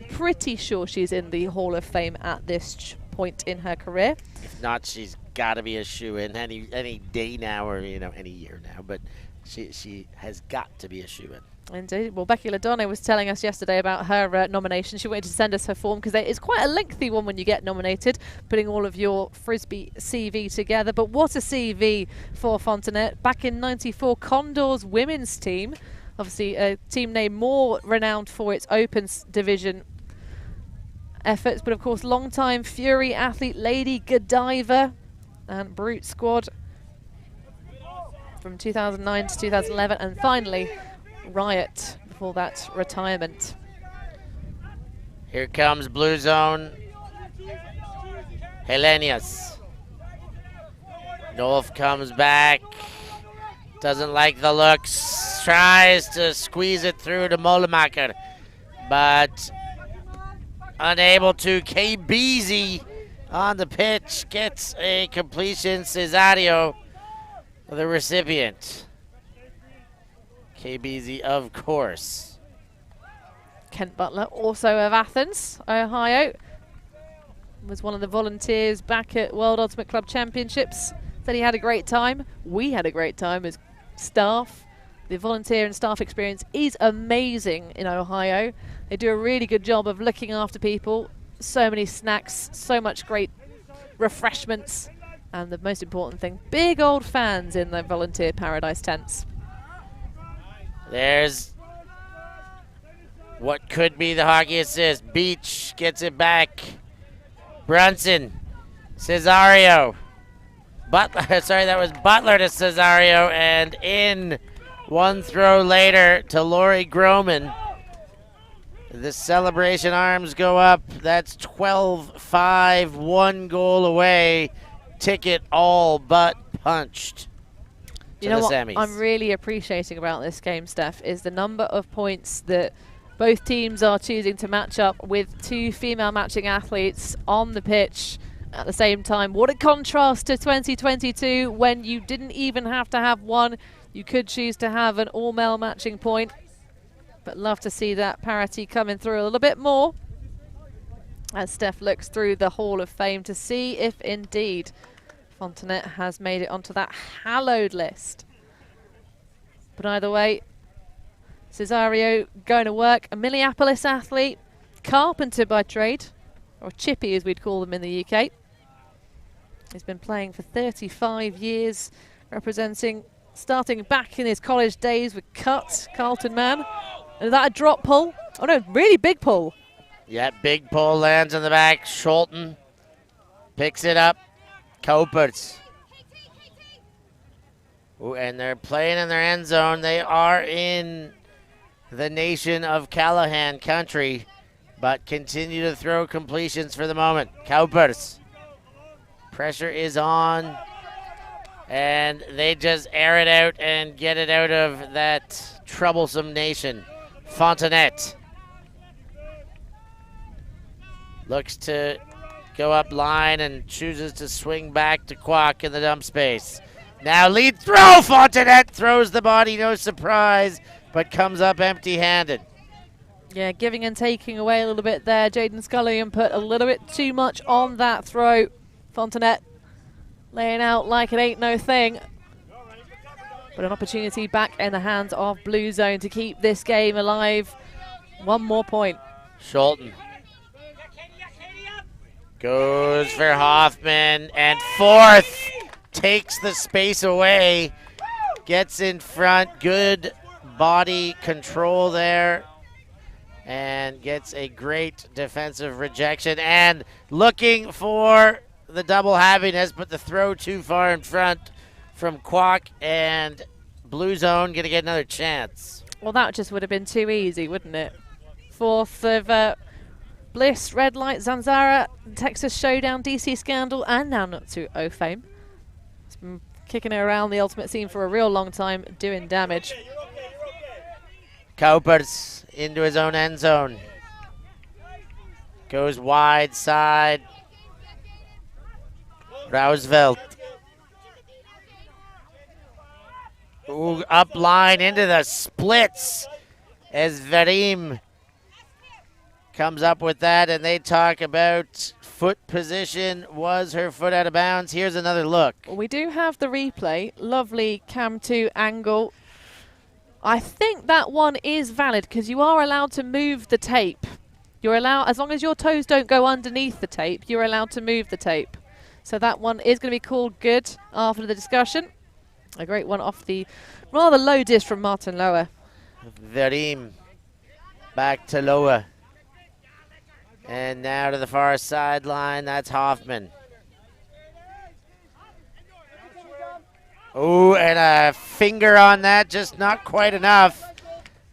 S2: pretty sure she's in the Hall of Fame at this point in her career.
S3: If not, she's got to be a shoo-in any day now, or any year now. But she has got to be a shoo-in.
S2: Indeed. Well, Becky Ladonna was telling us yesterday about her nomination. She wanted to send us her form because it's quite a lengthy one when you get nominated, putting all of your Frisbee CV together. But what a CV for Fontanet. Back in '94, Condors women's team, obviously a team name more renowned for its Open division efforts, but of course long-time Fury athlete Lady Godiva and Brute squad from 2009 to 2011, and finally Riot before that retirement.
S3: Here comes Blue Zone. Helenius. Nolf comes back. Doesn't like the looks. Tries to squeeze it through to Molemacher, but unable to. KBZ on the pitch gets a completion. Cesario, the recipient. KBZ, of course.
S2: Kent Butler, also of Athens, Ohio, was one of the volunteers back at World Ultimate Club Championships. Said he had a great time. We had a great time as staff. The volunteer and staff experience is amazing in Ohio. They do a really good job of looking after people. So many snacks, so much great refreshments, and the most important thing, big old fans in the volunteer paradise tents.
S3: There's what could be the hockey assist. Beach gets it back. Brunson. Cesario. Butler, sorry, that was Butler to Cesario, and in one throw later to Laurie Groman. The celebration arms go up. That's 12-5, 1 goal away. Ticket all but punched.
S2: You know what I'm really appreciating about this game, Steph, is the number of points that both teams are choosing to match up with two female matching athletes on the pitch at the same time. What a contrast to 2022 when you didn't even have to have one. You could choose to have an all-male matching point. But love to see that parity coming through a little bit more as Steph looks through the Hall of Fame to see if indeed Fontanet has made it onto that hallowed list. But either way, Cesario going to work, a Minneapolis athlete, carpenter by trade, or chippy as we'd call them in the UK. He's been playing for 35 years, representing, starting back in his college days with Cut, Carlton man. And is that a drop pull? Oh no, really big pull.
S3: Yeah, big pull lands in the back. Scholten picks it up. Copers. Ooh, and they're playing in their end zone. They are in the nation of Callahan country, but continue to throw completions for the moment. Cowpers. Pressure is on, and they just air it out and get it out of that troublesome nation. Fontanet looks to go up line and chooses to swing back to Kwok in the dump space. Now lead throw, Fontanet throws the body, no surprise, but comes up empty-handed.
S2: Yeah, giving and taking away a little bit there. Jaden Scullion put a little bit too much on that throw. Fontanet laying out like it ain't no thing. But an opportunity back in the hands of Blue Zone to keep this game alive. One more point.
S3: Scholten goes for Hoffman, and fourth takes the space away, gets in front, good body control there, and gets a great defensive rejection, and looking for the double happiness, but the throw too far in front from Kwok, and Blue Zone gonna get another chance.
S2: Well, that just would have been too easy, wouldn't it? Fourth of Bliss, Red Light, Zanzara, Texas Showdown, DC Scandal, and now not to O-Fame. It's been kicking it around the ultimate scene for a real long time, doing damage.
S3: Cowpers into his own end zone. Goes wide side. Roosevelt. Ooh, up line into the splits as Vadim comes up with that, and they talk about foot position. Was her foot out of bounds? Here's another look.
S2: Well, we do have the replay. Lovely cam 2 angle I think that one is valid because you are allowed to move the tape. You're allowed, as long as your toes don't go underneath the tape, you're allowed to move the tape. So that one is going to be called good after the discussion. A great one off the rather low dish from Martin Lower.
S3: Verim back to Lower. And now to the far sideline, that's Hoffman. Oh, and a finger on that, just not quite enough.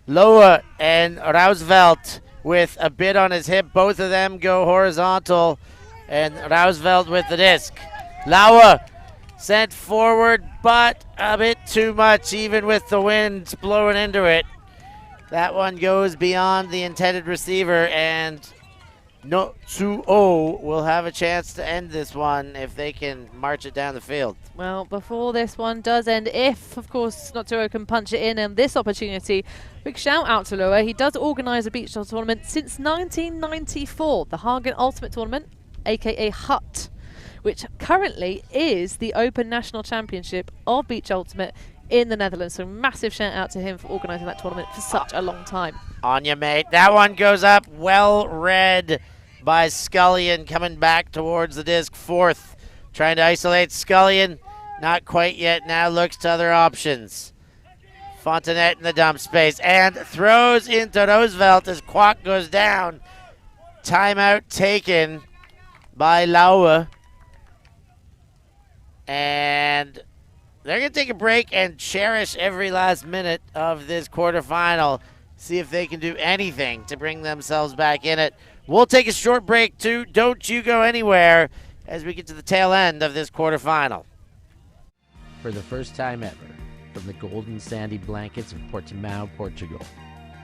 S3: Lower and Roosevelt with a bit on his hip. Both of them go horizontal, and Roosevelt with the disc. Lauer sent forward, but a bit too much, even with the wind blowing into it. That one goes beyond the intended receiver, and No 2-0 will have a chance to end this one if they can march it down the field.
S2: Well, before this one does end, if, of course, Noturo can punch it in this opportunity, big shout out to Lua. He does organise a beach tournament since 1994, the Hagen Ultimate Tournament, aka HUT, which currently is the Open National Championship of Beach Ultimate in the Netherlands. So massive shout out to him for organising that tournament for such a long time.
S3: On you, mate. That one goes up, well read by Scullion, coming back towards the disc. Fourth, trying to isolate Scullion. Not quite yet. Now looks to other options. Fontanet in the dump space and throws into Roosevelt as Kwok goes down. Timeout taken by Lauer. And they're going to take a break and cherish every last minute of this quarterfinal. See if they can do anything to bring themselves back in it. We'll take a short break too. Don't you go anywhere as we get to the tail end of this quarterfinal.
S9: For the first time ever, from the golden sandy blankets of Portimao, Portugal,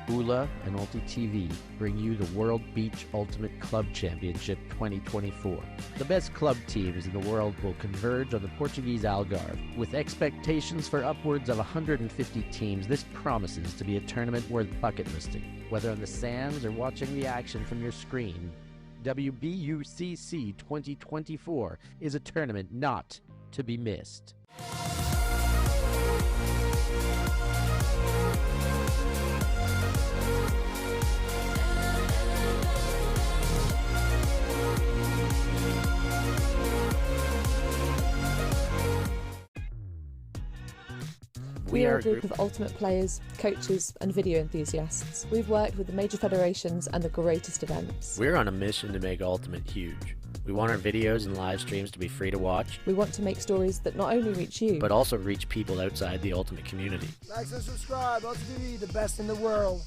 S9: ULA and ULTITV bring you the World Beach Ultimate Club Championship 2024. The best club teams in the world will converge on the Portuguese Algarve. With expectations for upwards of 150 teams, this promises to be a tournament worth bucket listing. Whether on the sands or watching the action from your screen, WBUCC 2024 is a tournament not to be missed.
S4: We are a group of ultimate players, coaches and video enthusiasts. We've worked with the major federations and the greatest events.
S3: We're on a mission to make Ultimate huge. We want our videos and live streams to be free to watch.
S4: We want to make stories that not only reach you,
S3: but also reach people outside the Ultimate community.
S11: Like and subscribe, UltiTV, the best in the world.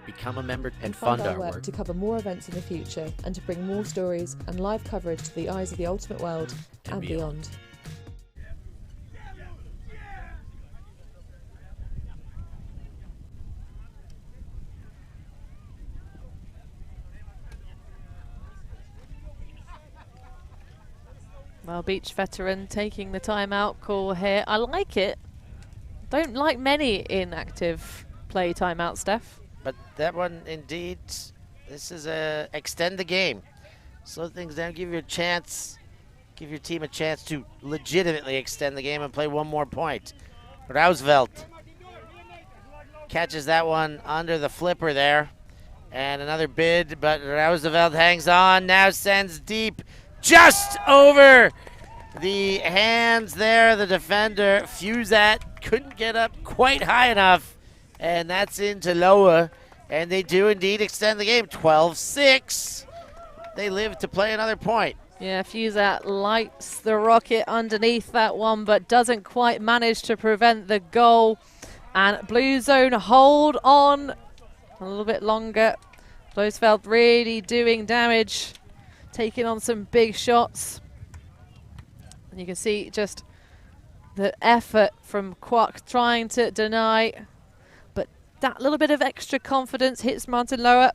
S3: Become a member and
S4: fund
S3: fund
S4: our work to cover more events in the future and to bring more stories and live coverage to the eyes of the Ultimate world and beyond.
S2: Well, Beach Veteran taking the timeout call here. I like it. Don't like many inactive play timeout, Steph.
S3: But that one, indeed, this is a extend the game. Slow things down, give you a chance, give your team a chance to legitimately extend the game and play one more point. Roosevelt catches that one under the flipper there. And another bid, but Roosevelt hangs on, now sends deep. Just over the hands there, the defender. Fusat couldn't get up quite high enough, and that's into Loa. And they do indeed extend the game, 12-6. They live to play another point.
S2: Yeah, Fusat lights the rocket underneath that one, but doesn't quite manage to prevent the goal. And Blue Zone hold on a little bit longer. Bloesveld really doing damage, taking on some big shots. And you can see just the effort from Kwok trying to deny, but that little bit of extra confidence hits Martin Lower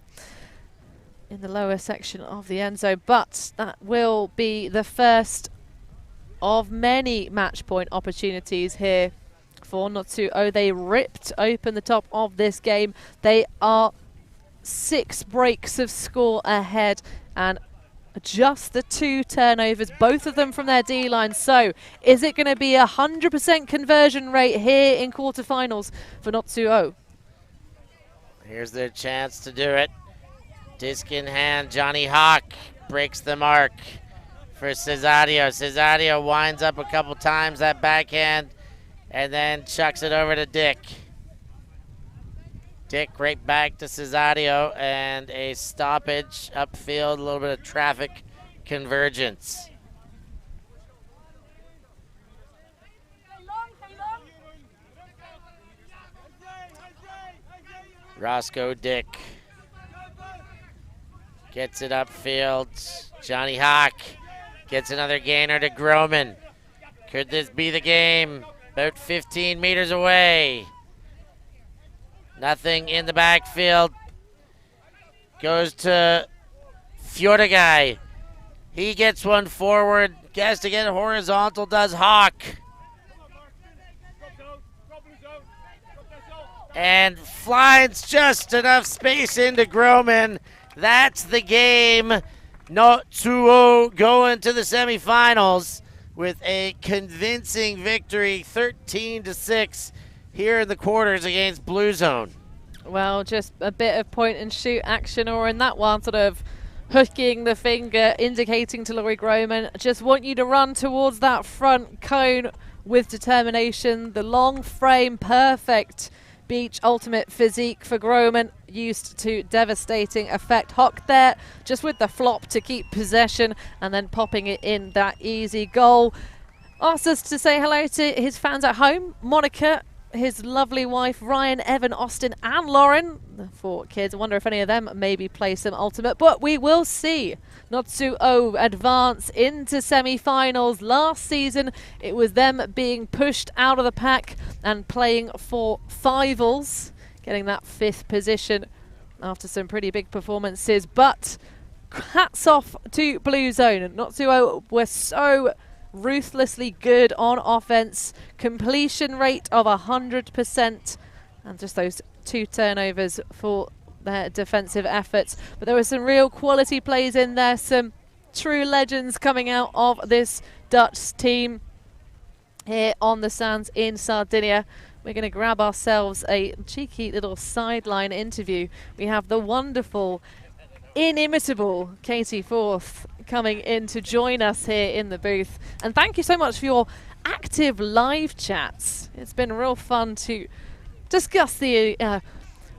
S2: in the lower section of the end zone. But that will be the first of many match point opportunities here for Notsuo. They ripped open the top of this game. They are 6 breaks of score ahead, and just the 2 turnovers, both of them from their D-line. So is it going to be 100% conversion rate here in quarterfinals for Natsuo?
S3: Here's their chance to do it. Disc in hand, Johnny Hawk breaks the mark for Cesario. Cesario winds up a couple times that backhand and then chucks it over to Dick. Dick right back to Cesario and a stoppage upfield, a little bit of traffic convergence. Roscoe Dick gets it upfield. Johnny Hawk gets another gainer to Groman. Could this be the game? About 15 meters away. Nothing in the backfield. Goes to Fjordaguy. He gets one forward. Gets to get horizontal, does Hawk. And finds just enough space into Groman. That's the game. Natsuo going to the semifinals with a convincing victory, 13-6 here in the quarters against Blue Zone.
S2: Well, just a bit of point and shoot action, or in that one sort of hooking the finger, indicating to Laurie Groman, just want you to run towards that front cone with determination. The long frame, perfect beach ultimate physique for Groman, used to devastating effect. Hawk there just with the flop to keep possession and then popping it in, that easy goal. Asked us to say hello to his fans at home, Monica, his lovely wife, Ryan, Evan, Austin and Lauren, the 4 kids. I wonder if any of them maybe play some ultimate, but we will see. Natsuo advance into semi-finals. Last season it was them being pushed out of the pack and playing for finals, getting that 5th position after some pretty big performances. But hats off to Blue Zone. Natsuo were so ruthlessly good on offense, completion rate of 100%, and just those 2 turnovers for their defensive efforts. But there were some real quality plays in there, some true legends coming out of this Dutch team here on the sands in Sardinia. We're going to grab ourselves a cheeky little sideline interview. We have the wonderful, inimitable Katie Forth coming in to join us here in the booth. And thank you so much for your active live chats. It's been real fun to discuss the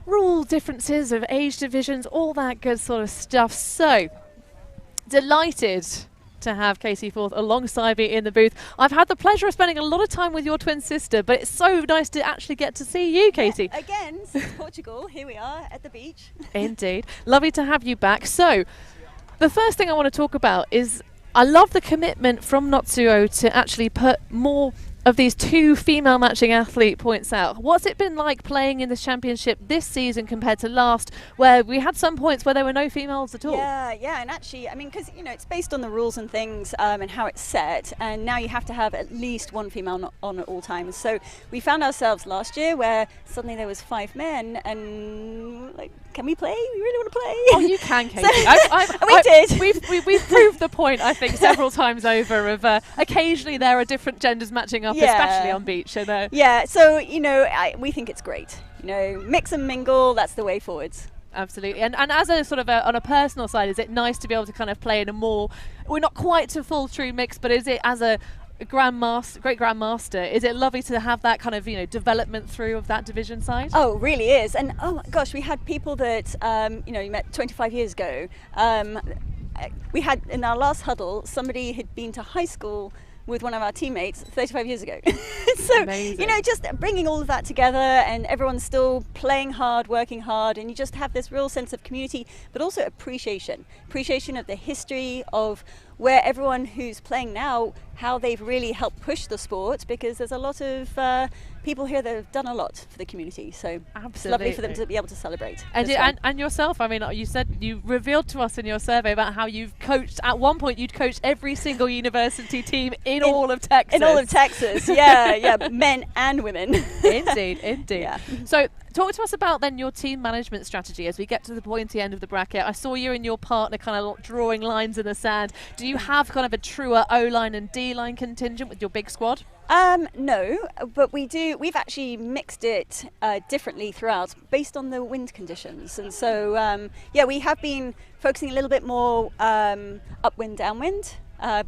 S2: rule differences of age divisions, all that good sort of stuff. So delighted to have Casey Forth alongside me in the booth. I've had the pleasure of spending a lot of time with your twin sister, but it's so nice to actually get to see you, Katie.
S12: Yeah, again, since Portugal, here we are at the beach.
S2: Indeed. Lovely to have you back. So the first thing I want to talk about is I love the commitment from Natsuo to actually put more of these 2 female matching athlete points out. What's it been like playing in this championship this season compared to last, where we had some points where there were no females at all?
S12: Yeah, and actually, I mean, because, you know, it's based on the rules and things and how it's set, and now you have to have at least 1 female on at all times. So we found ourselves last year where suddenly there was 5 men, and like, can we play? We really want to play.
S2: Oh, you can, Katie.
S12: We did.
S2: We've proved the point, I think, several times over of occasionally there are different genders matching up, especially on beach.
S12: Yeah, so, you know, we think it's great. You know, mix and mingle, that's the way forwards.
S2: Absolutely. And as a sort of on a personal side, is it nice to be able to kind of play in a more, we're not quite a full true mix, but is it as a great grandmaster, is it lovely to have that kind of, you know, development through of that division side?
S12: Oh, it really is. And oh my gosh, we had people that you know, you met 25 years ago. We had in our last huddle, somebody had been to high school with one of our teammates 35 years ago. So, amazing. You know, just bringing all of that together, and everyone's still playing hard, working hard, and you just have this real sense of community, but also appreciation of the history of where everyone who's playing now, how they've really helped push the sport, because there's a lot of people here that have done a lot for the community. So it's lovely for them to be able to celebrate.
S2: And yourself, I mean, you said, you revealed to us in your survey about how you've coached, at one point you'd coached every single university team in all of Texas.
S12: In all of Texas, yeah, men and women.
S2: Indeed.
S12: Yeah.
S2: So Talk to us about then your team management strategy as we get to the pointy end of the bracket. I saw you and your partner kind of drawing lines in the sand. Do you have kind of a truer O-line and D-line contingent with your big squad?
S12: No, but we've actually mixed it differently throughout based on the wind conditions. And so, we have been focusing a little bit more upwind, downwind.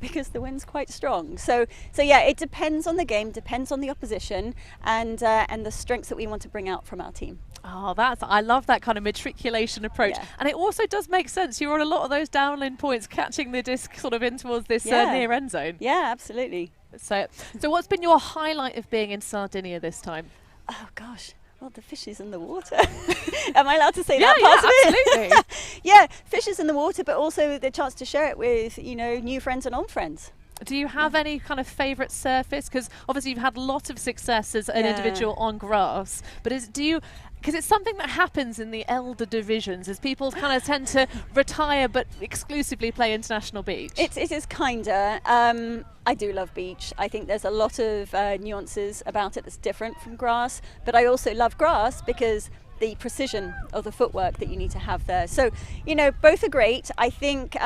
S12: Because the wind's quite strong. So yeah, it depends on the game, depends on the opposition, and the strengths that we want to bring out from our team.
S2: Oh, I love that kind of matriculation approach. Yeah. And it also does make sense. You're on a lot of those downwind points, catching the disc sort of in towards this near end zone.
S12: Yeah, absolutely.
S2: So what's been your highlight of being in Sardinia this time?
S12: Oh gosh. Well, the fishes in the water. Am I allowed to say that part of it?
S2: Absolutely.
S12: Yeah, fishes in the water, but also the chance to share it with, new friends and old friends.
S2: Do you have any kind of favourite surface? Because obviously you've had a lot of success as an individual on grass, but because it's something that happens in the elder divisions as people kind of tend to retire but exclusively play international beach.
S12: It is kinder. I do love beach. I think there's a lot of nuances about it that's different from grass, but I also love grass because the precision of the footwork that you need to have there. So, both are great. I think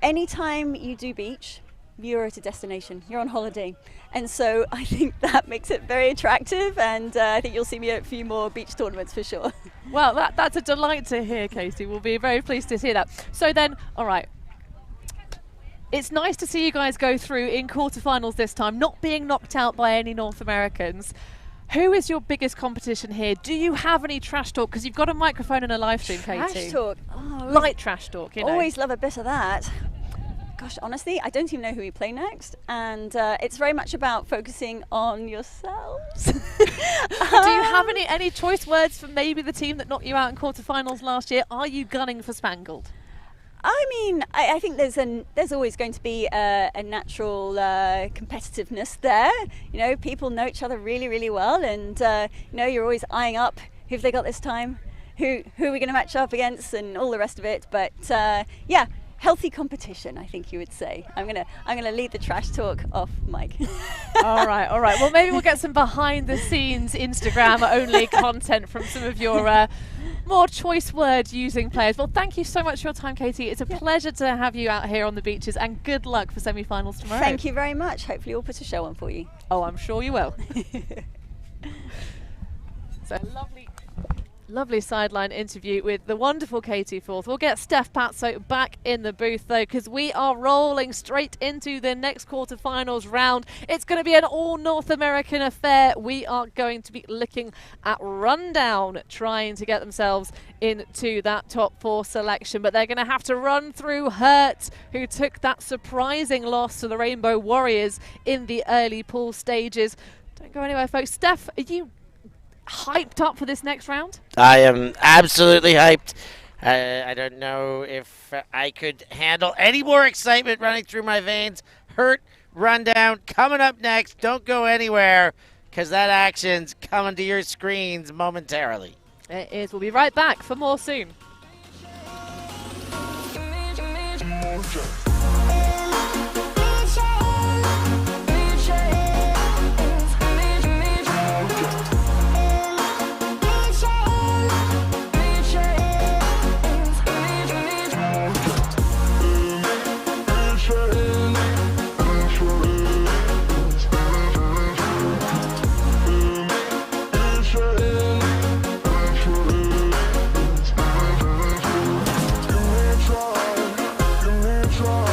S12: anytime you do beach, you're at a destination, you're on holiday. And so I think that makes it very attractive, and I think you'll see me at a few more beach tournaments for sure.
S2: Well, that's a delight to hear, Katie. We'll be very pleased to hear that. So then, all right. It's nice to see you guys go through in quarterfinals this time, not being knocked out by any North Americans. Who is your biggest competition here? Do you have any trash talk? Because you've got a microphone and a live stream, Katie.
S12: Trash talk? Oh,
S2: light trash talk,
S12: Always love a bit of that. Gosh, honestly, I don't even know who we play next, and it's very much about focusing on yourselves.
S2: Do you have any choice words for maybe the team that knocked you out in quarterfinals last year? Are you gunning for Spangled?
S12: I mean, I think there's always going to be a natural competitiveness there. People know each other really, really well, and you're always eyeing up who have they got this time, who are we going to match up against, and all the rest of it. But yeah. Healthy competition, I think you would say. I'm gonna lead the trash talk off mic.
S2: All right. Well, maybe we'll get some behind the scenes Instagram only content from some of your more choice word using players. Well, thank you so much for your time, Katie. It's a pleasure to have you out here on the beaches, and good luck for semi-finals tomorrow.
S12: Thank you very much. Hopefully we'll put a show on for you.
S2: Oh, I'm sure you will. So lovely sideline interview with the wonderful Katie Forth. We'll get Steph Patso back in the booth though, because we are rolling straight into the next quarterfinals round. It's going to be an all North American affair. We are going to be looking at Rundown trying to get themselves into that top 4 selection, but they're going to have to run through Hurt, who took that surprising loss to the Rainbow Warriors in the early pool stages. Don't go anywhere, folks. Steph, are you hyped up for this next round?
S3: I am absolutely hyped. I don't know if I could handle any more excitement running through my veins. Hurt, Rundown, coming up next. Don't go anywhere, because that action's coming to your screens momentarily.
S2: It is. We'll be right back for more soon.
S13: Try.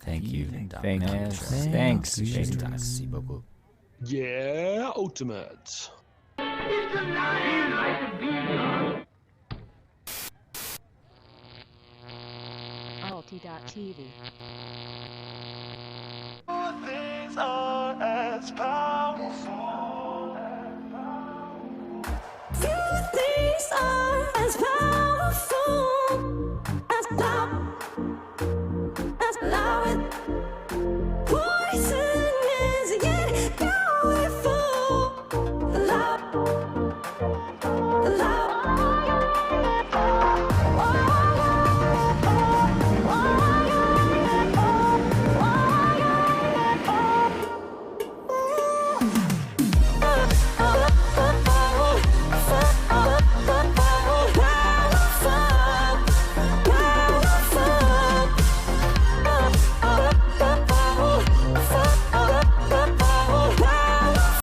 S13: Thank you.
S14: Thanks.
S13: Merci beaucoup.
S15: Yeah, ultimate.
S16: ULTI.TV.
S17: Things are as powerful. Few things are as powerful as power.